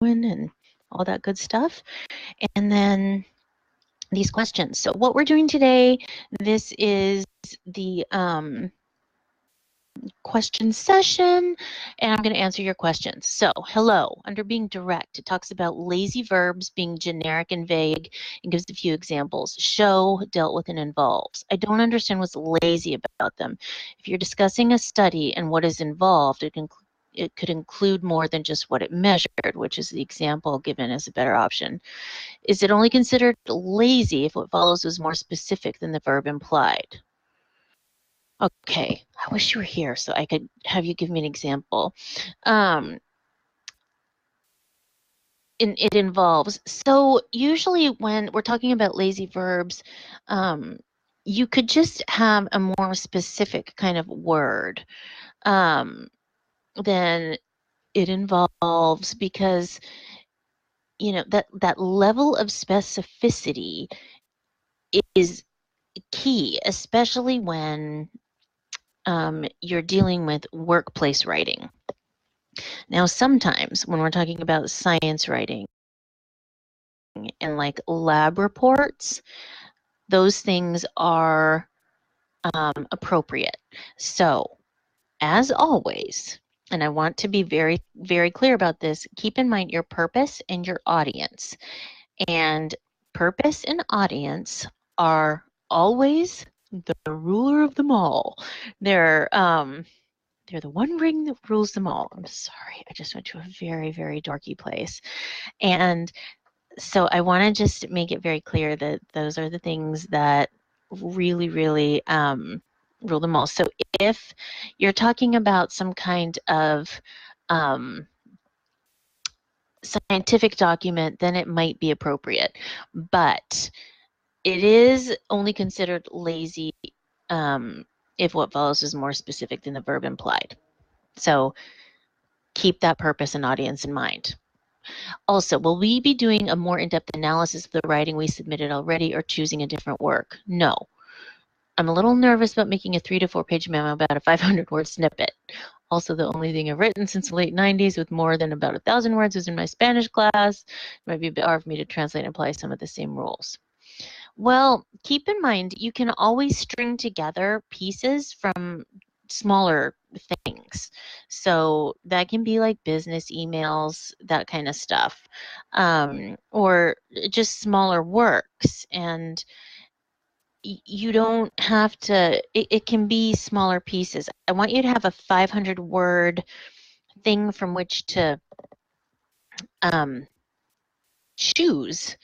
and all that good stuff. And then these questions. So what we're doing today, this is the question session, and I'm going to answer your questions. So, hello. Under being direct, it talks about lazy verbs being generic and vague and gives a few examples. Show, dealt with, and involves. I don't understand what's lazy about them. If you're discussing a study and what is involved, it could include more than just what it measured, which is the example given as a better option. Is it only considered lazy if what follows is more specific than the verb implied? Okay, I wish you were here so I could have you give me an example. It involves, so usually when we're talking about lazy verbs, you could just have a more specific kind of word than it involves, because that level of specificity is key, especially when you're dealing with workplace writing. Now, sometimes when we're talking about science writing and like lab reports, those things are appropriate. So, as always, and I want to be very, very clear about this, keep in mind your purpose and your audience. And purpose and audience are always the ruler of them all. They're the one ring that rules them all. I'm sorry, I just went to a very, very dorky place. And so I want to just make it very clear that those are the things that really, really rule them all. So if you're talking about some kind of scientific document, then it might be appropriate. But it is only considered lazy if what follows is more specific than the verb implied. So keep that purpose and audience in mind. Also, will we be doing a more in-depth analysis of the writing we submitted already or choosing a different work? No. I'm a little nervous about making a 3 to 4 page memo about a 500-word snippet. Also, the only thing I've written since the late 90s with more than about 1,000 words was in my Spanish class. It might be a bit hard for me to translate and apply some of the same rules. Well, keep in mind, you can always string together pieces from smaller things. So that can be like business emails, that kind of stuff, or just smaller works. And you don't have to, it can be smaller pieces. I want you to have a 500-word thing from which to choose.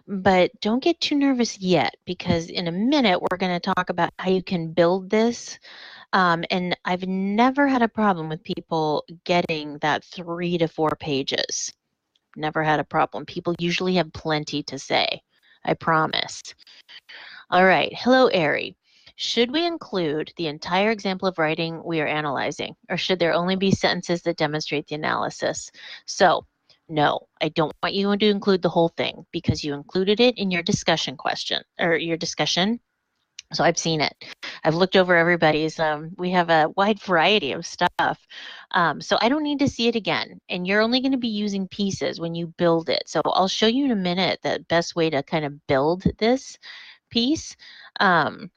But don't get too nervous yet, because in a minute we're going to talk about how you can build this. And I've never had a problem with people getting that 3 to 4 pages. Never had a problem. People usually have plenty to say. I promise. All right. Hello, Ari. Should we include the entire example of writing we are analyzing, or should there only be sentences that demonstrate the analysis? So, no, I don't want you to include the whole thing, because you included it in your discussion question, or your discussion. So I've seen it. I've looked over everybody's. We have a wide variety of stuff. So I don't need to see it again. And you're only going to be using pieces when you build it. So I'll show you in a minute the best way to kind of build this piece. And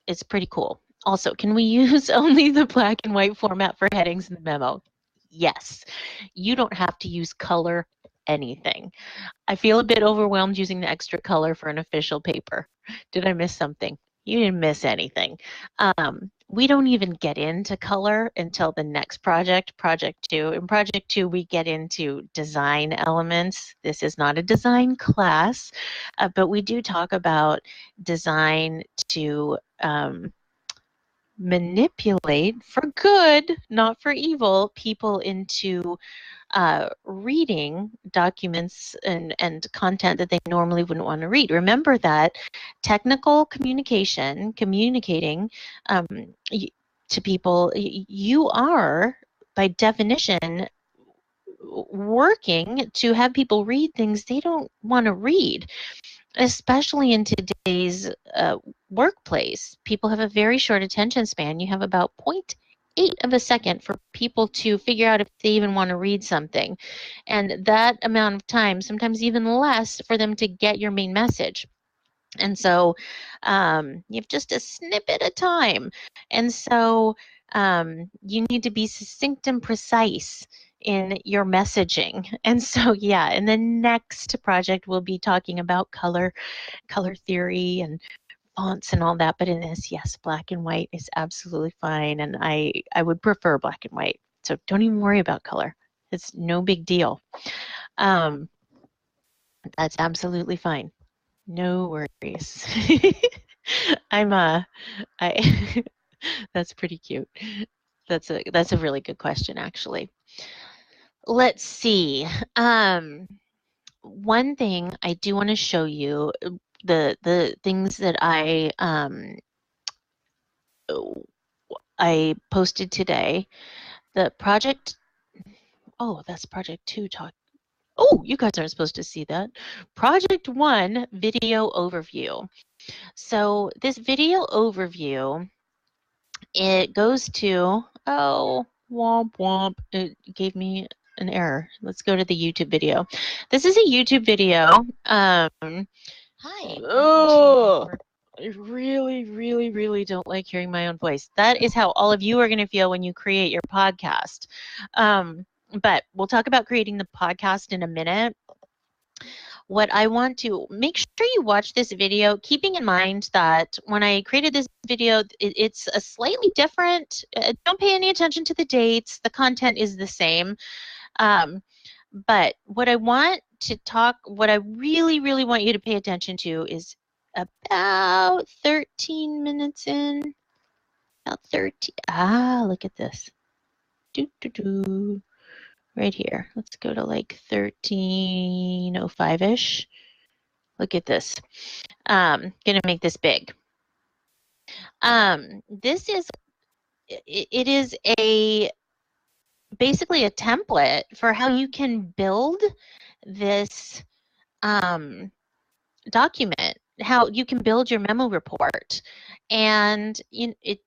it's pretty cool. Also, can we use only the black and white format for headings in the memo? Yes. You don't have to use color anything. I feel a bit overwhelmed using the extra color for an official paper. Did I miss something? You didn't miss anything. We don't even get into color until the next project, Project 2. In Project 2, we get into design elements. This is not a design class, but we do talk about design to manipulate for good, not for evil, people into reading documents and content that they normally wouldn't want to read. Remember that technical communication, communicating to people, you are, by definition, working to have people read things they don't want to read. Especially in today's workplace, people have a very short attention span. You have about eighth of a second for people to figure out if they even want to read something. And that amount of time, sometimes even less, for them to get your main message. And so you have just a snippet of time. And so you need to be succinct and precise in your messaging. And so, yeah, in the next project, we'll be talking about color theory and fonts and all that. But in this, yes, black and white is absolutely fine. And I would prefer black and white. So don't even worry about color. It's no big deal. That's absolutely fine. No worries. That's pretty cute. That's a really good question, actually. Let's see. One thing I do want to show you, the things that I posted today. The project, oh, that's project 2 talk. Oh, you guys aren't supposed to see that. Project 1 video overview. So this video overview, it goes to, oh, womp womp, it gave me an error. Let's go to the YouTube video. This is a YouTube video. Hi. Oh, I really, really, really don't like hearing my own voice. That is how all of you are going to feel when you create your podcast. But we'll talk about creating the podcast in a minute. What I want to make sure you watch this video, keeping in mind that when I created this video, it's a slightly different. Don't pay any attention to the dates. The content is the same. But what I want to talk, what I really, really want you to pay attention to is about 13 minutes in. About 13. Look at this. Right here. Let's go to like 13:05-ish. Look at this. Gonna make this big. This is, it is basically a template for how you can build this document, how you can build your memo report, and it's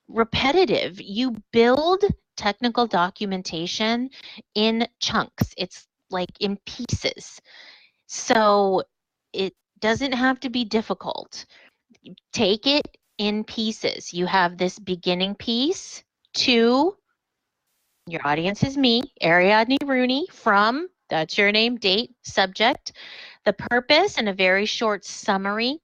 repetitive. You build technical documentation in chunks. It's like in pieces. So it doesn't have to be difficult. Take it in pieces. You have this beginning piece to, your audience is me, Ariadne Rooney, from, that's your name, date, subject, the purpose, and a very short summary.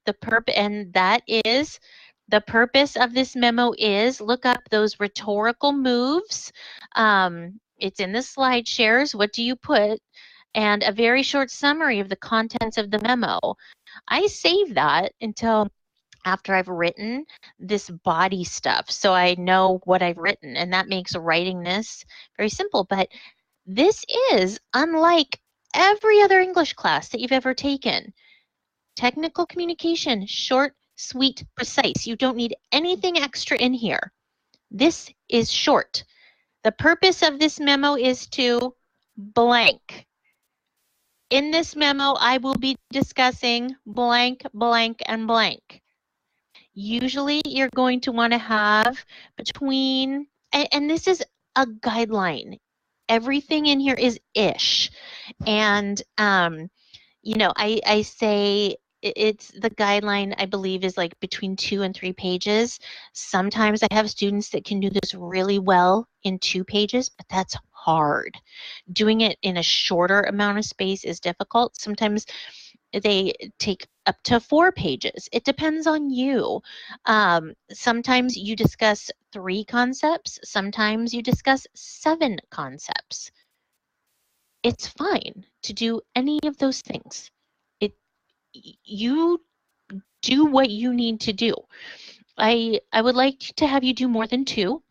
And that is, the purpose of this memo is, look up those rhetorical moves. It's in the slide shares. What do you put? And a very short summary of the contents of the memo. I save that until after I've written this body stuff, so I know what I've written, and that makes writing this very simple. But this is unlike every other English class that you've ever taken. Technical communication, short, sweet, precise. You don't need anything extra in here. This is short. The purpose of this memo is to blank. In this memo, I will be discussing blank, blank, and blank. Usually you're going to want to have between, and this is a guideline. Everything in here is ish. And, you know, I say it's the guideline, I believe, is like between 2 and 3 pages. Sometimes I have students that can do this really well in 2 pages, but that's hard. Doing it in a shorter amount of space is difficult. Sometimes they take up to 4 pages. It depends on you. Sometimes you discuss 3 concepts. Sometimes you discuss 7 concepts. It's fine to do any of those things. You do what you need to do. I would like to have you do more than 2,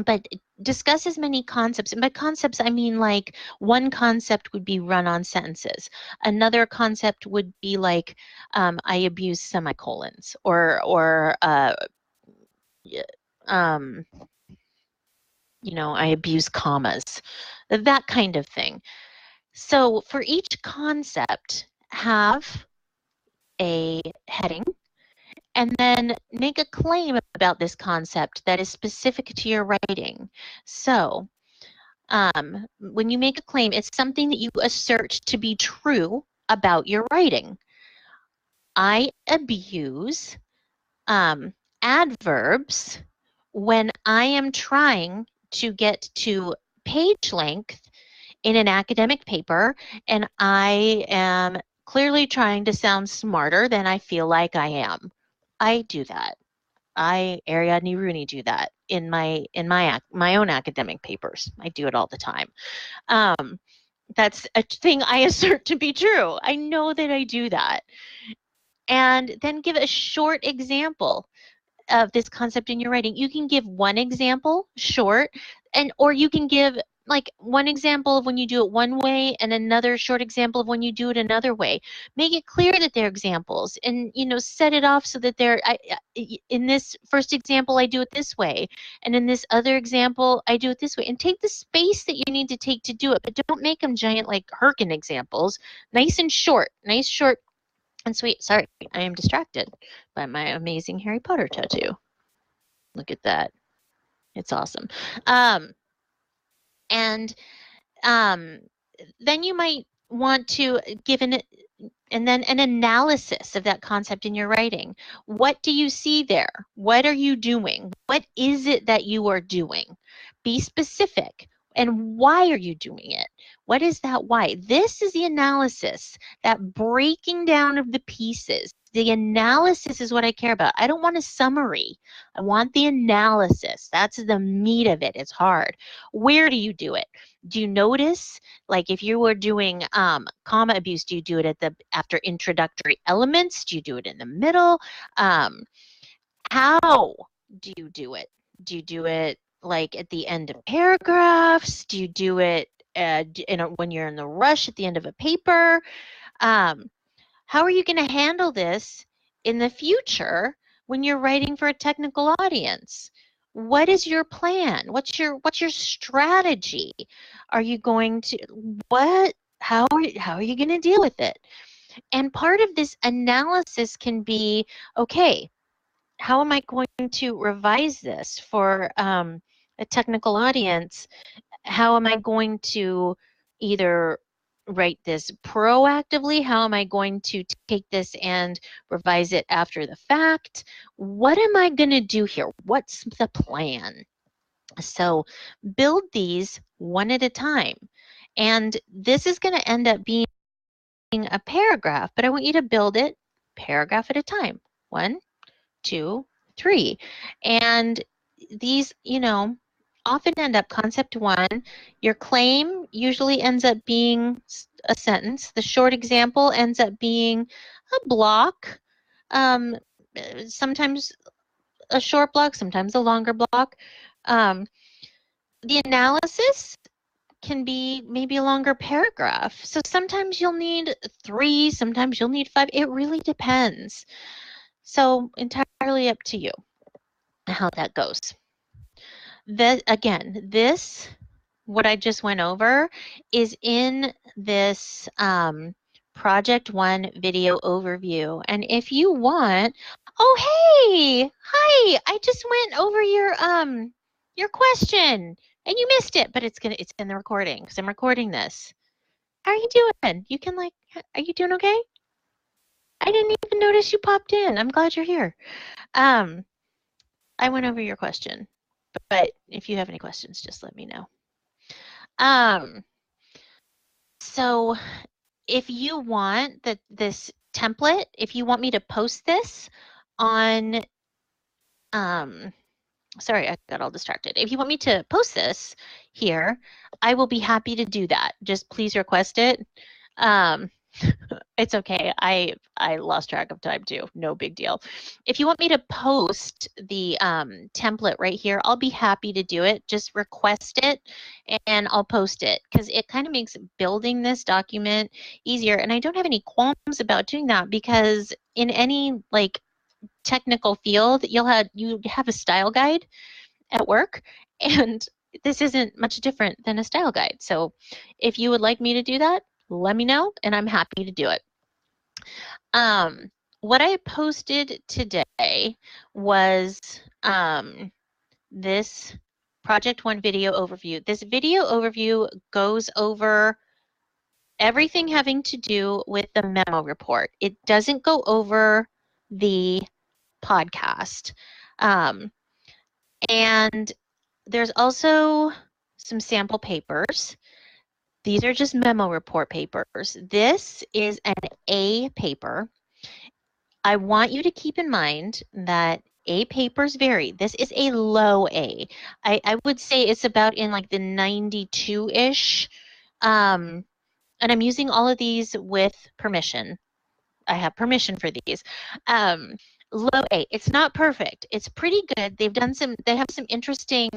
but discuss as many concepts. And by concepts, I mean like one concept would be run-on sentences. Another concept would be like, I abuse semicolons, or you know, I abuse commas, that kind of thing. So for each concept, have a heading and then make a claim about this concept that is specific to your writing. So when you make a claim, it's something that you assert to be true about your writing. I abuse adverbs when I am trying to get to page length in an academic paper, and I am clearly trying to sound smarter than I feel like I am. I do that. Ariadne Rooney, do that in my own academic papers. I do it all the time. That's a thing I assert to be true. I know that I do that. And then give a short example of this concept in your writing. You can give one example, short, or you can give like one example of when you do it one way and another short example of when you do it another way. Make it clear that they're examples, and set it off so that in this first example I do it this way, and in this other example I do it this way, and take the space that you need to take to do it, but don't make them giant like Herkin examples. Nice and short, nice, short, and sweet. Sorry, I am distracted by my amazing Harry Potter tattoo. Look at that. It's awesome. And then you might want to give an analysis of that concept in your writing. What do you see there? What are you doing? What is it that you are doing? Be specific. And why are you doing it? What is that why? This is the analysis, that breaking down of the pieces. The analysis is what I care about. I don't want a summary. I want the analysis. That's the meat of it. It's hard. Where do you do it? Do you notice, like if you were doing comma abuse, do you do it after introductory elements? Do you do it in the middle? How do you do it? Do you do it like at the end of paragraphs? Do you do it when you're in the rush at the end of a paper? How are you going to handle this in the future when you're writing for a technical audience? What is your plan? What's your strategy? Are you going to how are you going to deal with it? And part of this analysis can be, okay, how am I going to revise this for a technical audience? How am I going to either write this proactively? How am I going to take this and revise it after the fact? What am I going to do here? What's the plan? So build these one at a time. And this is going to end up being a paragraph, but I want you to build it paragraph at a time. 1, 2, 3. And these, often end up concept 1. Your claim usually ends up being a sentence. The short example ends up being a block, sometimes a short block, sometimes a longer block. The analysis can be maybe a longer paragraph. So sometimes you'll need 3, sometimes you'll need 5. It really depends. So entirely up to you how that goes. Again, what I just went over is in this Project 1 video overview. And if you want, oh, hey, hi, I just went over your question and you missed it, but it's in the recording because I'm recording this. How are you doing? You can are you doing okay? I didn't even notice you popped in. I'm glad you're here. I went over your question, but if you have any questions, just let me know. So if you want this template, if you want me to post this on, sorry, I got all distracted. If you want me to post this here, I will be happy to do that. Just please request it. It's okay. I lost track of time too. No big deal. If you want me to post the template right here, I'll be happy to do it. Just request it and I'll post it because it kind of makes building this document easier. And I don't have any qualms about doing that because in any technical field, you have a style guide at work, and this isn't much different than a style guide. So if you would like me to do that, let me know and I'm happy to do it. What I posted today was this Project One video overview. This video overview goes over everything having to do with the memo report. It doesn't go over the podcast. And there's also some sample papers. These are just memo report papers. This is an A paper. I want you to keep in mind that A papers vary. This is a low A. I would say it's about in like the 92-ish. And I'm using all of these with permission. I have permission for these. Low A. It's not perfect. It's pretty good. They have some interesting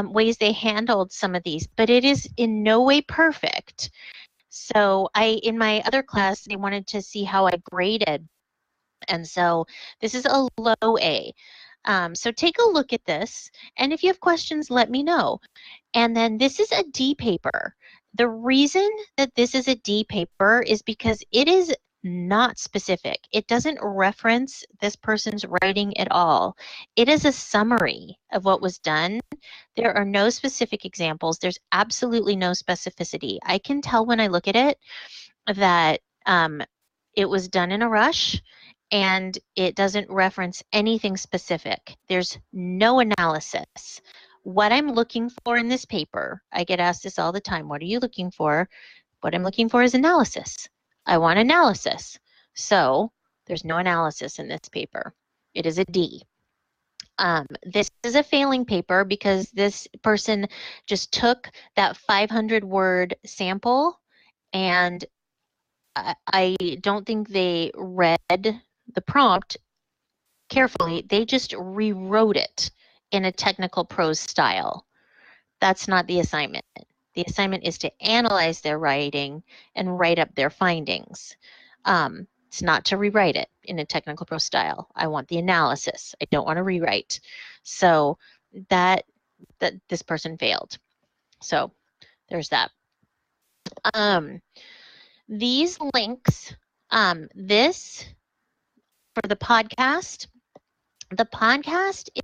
ways they handled some of these, but it is in no way perfect. So in my other class, they wanted to see how I graded. And so this is a low A. So take a look at this. And if you have questions, let me know. And then this is a D paper. The reason that this is a D paper is because it is not specific. It doesn't reference this person's writing at all. It is a summary of what was done. There are no specific examples. There's absolutely no specificity. I can tell when I look at it that it was done in a rush and it doesn't reference anything specific. There's no analysis. What I'm looking for in this paper, I get asked this all the time, what are you looking for? What I'm looking for is analysis. I want analysis. So there's no analysis in this paper. It is a D. This is a failing paper because this person just took that 500-word sample and I don't think they read the prompt carefully. They just rewrote it in a technical prose style. That's not the assignment. The assignment is to analyze their writing and write up their findings. It's not to rewrite it in a technical prose style. I want the analysis. I don't want to rewrite. So that this person failed. So there's that. These links, this for the podcast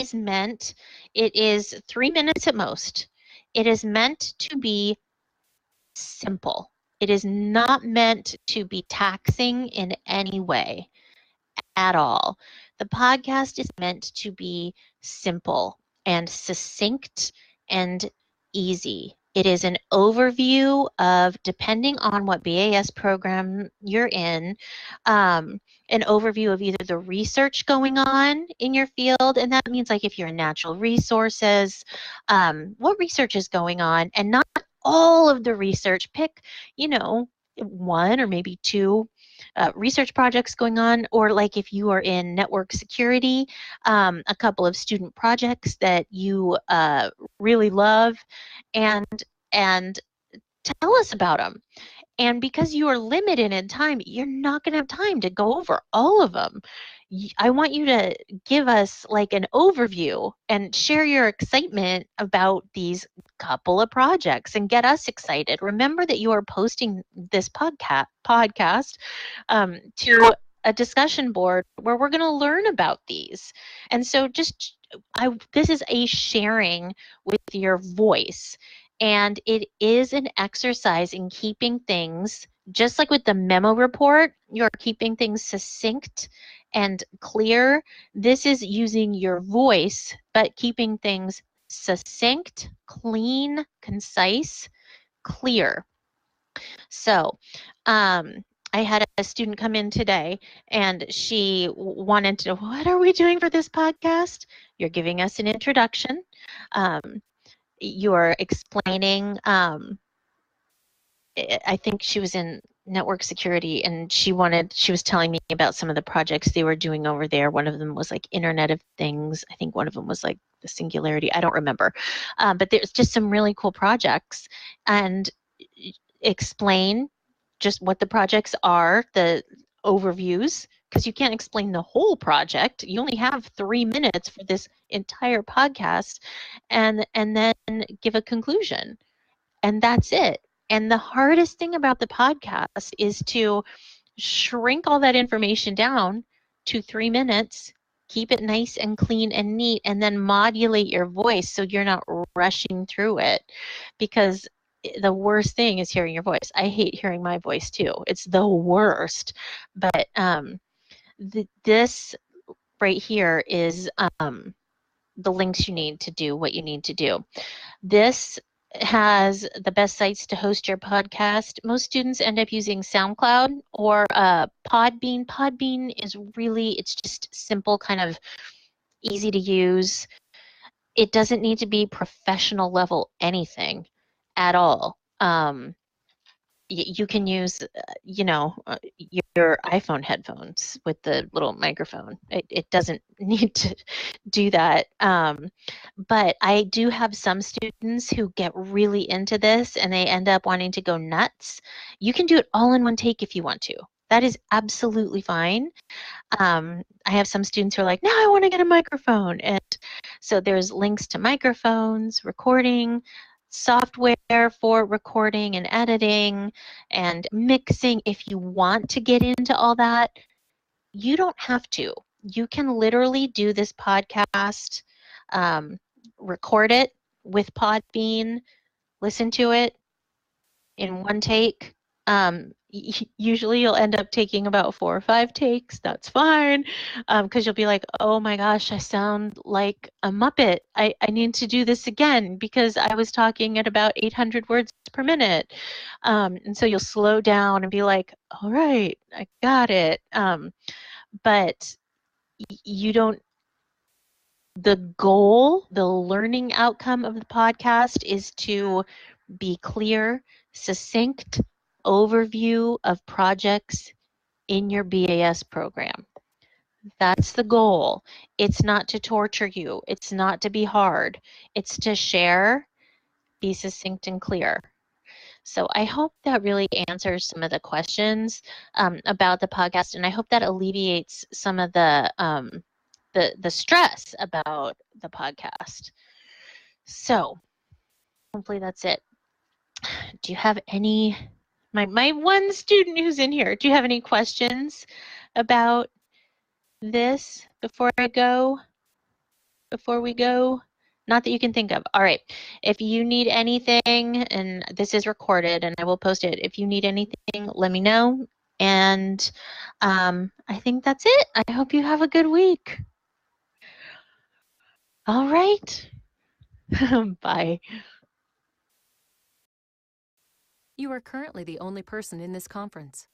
is meant, it is 3 minutes at most. It is meant to be simple. It is not meant to be taxing in any way at all. The podcast is meant to be simple and succinct and easy. It is an overview of, depending on what BAS program you're in, an overview of either the research going on in your field, and that means like if you're in natural resources, what research is going on, and not all of the research. Pick, one or maybe two research projects going on, or like if you are in network security, a couple of student projects that you really love, and tell us about them. And because you are limited in time, you're not going to have time to go over all of them. I want you to give us like an overview and share your excitement about these couple of projects and get us excited. Remember that you are posting this podcast to a discussion board where we're going to learn about these. And so this is a sharing with your voice. And it is an exercise in keeping things, just like with the memo report, you're keeping things succinct and clear. This is using your voice, but keeping things succinct, clean, concise, clear. So I had a student come in today and she wanted to know, what are we doing for this podcast? You're giving us an introduction. You're explaining, I think she was in network security and she was telling me about some of the projects they were doing over there. One of them was like Internet of Things. I think one of them was like the Singularity. I don't remember. But there's just some really cool projects, and explain just what the projects are, the overviews, because you can't explain the whole project. You only have 3 minutes for this entire podcast, and then give a conclusion. And that's it. And the hardest thing about the podcast is to shrink all that information down to 3 minutes, Keep it nice and clean and neat, and then modulate your voice so you're not rushing through it, because the worst thing is hearing your voice. I hate hearing my voice too. It's the worst. But this right here is the links you need to do what you need to do. This has the best sites to host your podcast. Most students end up using SoundCloud or Podbean. Podbean is really, it's just simple, kind of easy to use. It doesn't need to be professional level anything at all. You can use, your iPhone headphones with the little microphone. It doesn't need to do that. But I do have some students who get really into this and they end up wanting to go nuts. You can do it all in one take if you want to. That is absolutely fine. I have some students who are like, now I want to get a microphone. And so there's links to microphones, recording, software for recording and editing and mixing. If you want to get into all that, you don't have to. You can literally do this podcast, record it with Podbean, listen to it in one take. Usually you'll end up taking about 4 or 5 takes. That's fine, because you'll be like, oh my gosh, I sound like a Muppet. I need to do this again because I was talking at about 800 words per minute. And so you'll slow down and be like, all right, I got it. But you don't, the goal, the learning outcome of the podcast is to be clear, succinct overview of projects in your BAS program. That's the goal. It's not to torture you. It's not to be hard. It's to share, be succinct and clear. So I hope that really answers some of the questions about the podcast, and I hope that alleviates some of the stress about the podcast. So hopefully that's it. Do you have any, my one student who's in here, do you have any questions about this before we go? Not that you can think of. All right. If you need anything, and this is recorded and I will post it, if you need anything, let me know. And I think that's it. I hope you have a good week. All right. Bye. You are currently the only person in this conference.